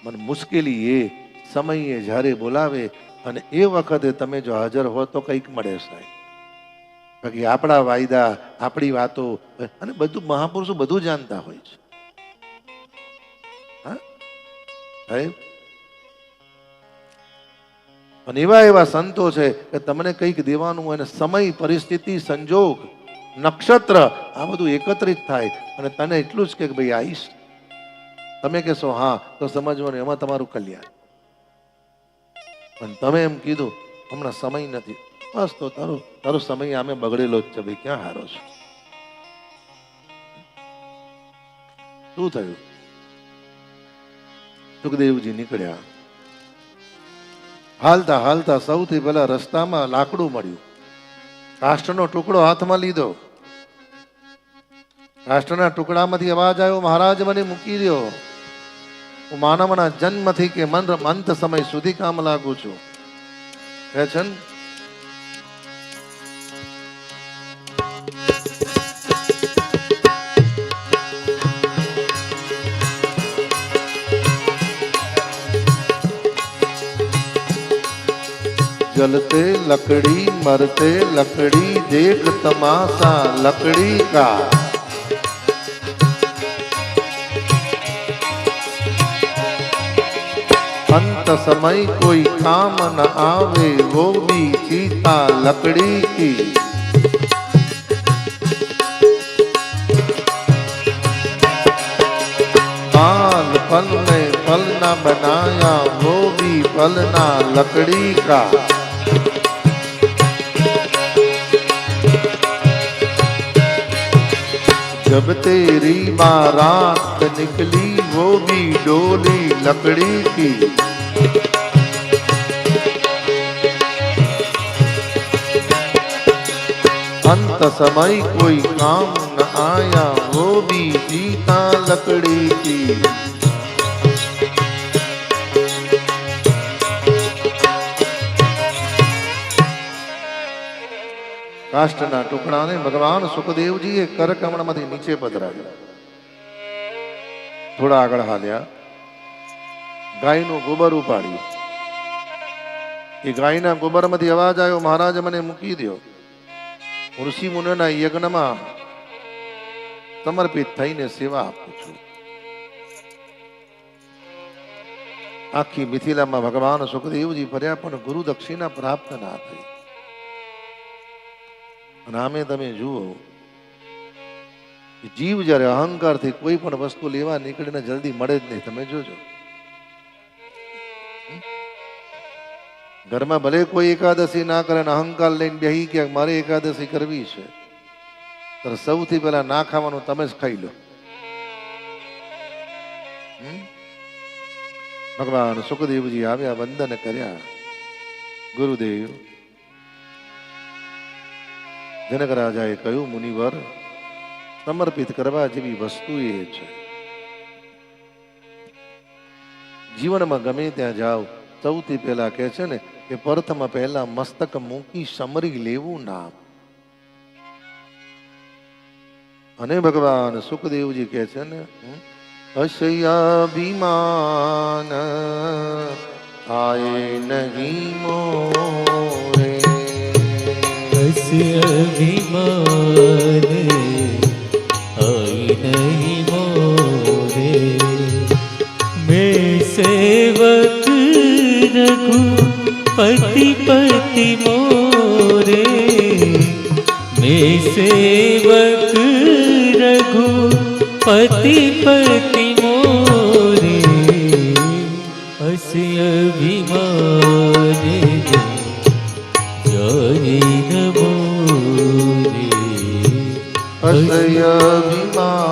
મને મુશ્કેલી એ સમયે જ્યારે બોલાવે અને એ વખતે તમે જો હાજર હો તો કંઈક મળે સાહેબ. બાકી આપણા વાયદા, આપણી વાતો અને બધું મહાપુરુષો બધું જાણતા હોય છે. હા સાહેબ, અને એવા એવા સંતો છે કે તમને કંઈક દેવાનું હોય ને સમય, પરિસ્થિતિ, સંજોગ, નક્ષત્ર આ બધું એકત્રિત થાય અને તને એટલું જ કે ભાઈ આવીશ, તમે કહેશો હા તો સમજવાનું એમાં તમારું કલ્યાણ. પણ તમે એમ કીધું હમણાં સમય નથી, બસ તો તારો સમય આમે બગડેલો જ છે ભાઈ, ક્યાં હારો છો? શું થયું? સુખદેવજી નીકળ્યા. હાલતા હાલતા સૌથી પહેલા રસ્તામાં લાકડું મળ્યું. કાષ્ઠનો ટુકડો હાથમાં લીધો. કાષ્ઠના ટુકડામાંથી અવાજ આવ્યો, મહારાજ મને મૂકી દો, હું માનવના જન્મથી કે અંત સમય સુધી કામ લાગુ છું. કહે છે ને जलते लकड़ी मरते लकड़ी देख तमाशा लकड़ी का, अंत समय कोई काम न आवे वो भी चीता लकड़ी की। पाल फल में फल न बनाया वो भी फल ना लकड़ी का। जब तेरी बारात निकली वो भी डोली लकड़ी की। अंत समय कोई काम न आया वो भी जीता लकड़ी की। કાષ્ઠના ટુકડાને ભગવાન સુખદેવજીએ કરકમળમાંથી નીચે પધરાવ્યા. થોડા આગળ હાલ્યા, ગાયનું ગોબર ઉપાડ્યું. એ ગાયના ગોબરમાંથી અવાજ આવ્યો, મહારાજ મને મૂકી દો, ઋષિ મુનિના યજ્ઞમાં સમર્પિત થઈને સેવા આપું છું. આખી મિથિલામાં ભગવાન સુખદેવજી ફર્યા પણ ગુરુ દક્ષિણા પ્રાપ્ત ના થઈ. અને આમે તમે જુઓ, જીવ જ્યારે અહંકારથી કોઈ પણ વસ્તુ લેવા નીકળીને જલ્દી મળે જ નહીં. તમે જોજો, ઘરમાં ભલે કોઈ એકાદશી ના કરે ને અહંકાર લઈને બેહી ક્યાંક મારે એકાદશી કરવી છે, તો સૌથી પહેલા ના ખાવાનું તમે જ ખાઈ લો. ભગવાન સુખદેવજી આવ્યા, વંદન કર્યા. ગુરુદેવ, જનક રાજાએ કહ્યું, મુનિવર, સમર્પિત કરવા જેવી વસ્તુ એ છે. જીવનમાં ગમે ત્યાં જાઓ, સૌથી પહેલા કહે છે ને કે પ્રથમ પહેલા મસ્તક મૂકી સમરી લેવું નામ. અને ભગવાન સુખદેવજી કહે છે ને, અશયાભિમાન આય નહીં મોરે, अभिमान आई नहीं मोरे, मैं सेवक रघु पति पति मोरे, मैं सेवक रघु पति पति मोरे, अस्य अभिमान અસયાભિમાન